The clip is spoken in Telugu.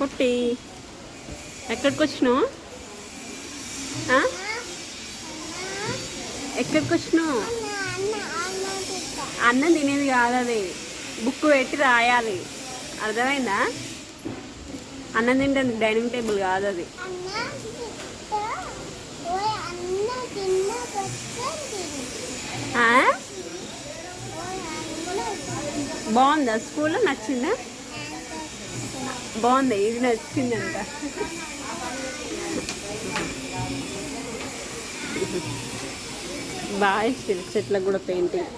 పొట్టి ఎక్కడికి వచ్చినావు? ఎక్కడికి వచ్చినావు? అన్నం తినేది కాదు అది, బుక్ పెట్టి రాయాలి, అర్థమైందా? అన్నం తింటే డైనింగ్ టేబుల్ కాదు అది. బాగుందా స్కూల్లో? నచ్చిందా? బాగుంది, ఇది నచ్చిందంట. బాగా ఇష్టం చెట్లకు కూడా పెయింటింగ్.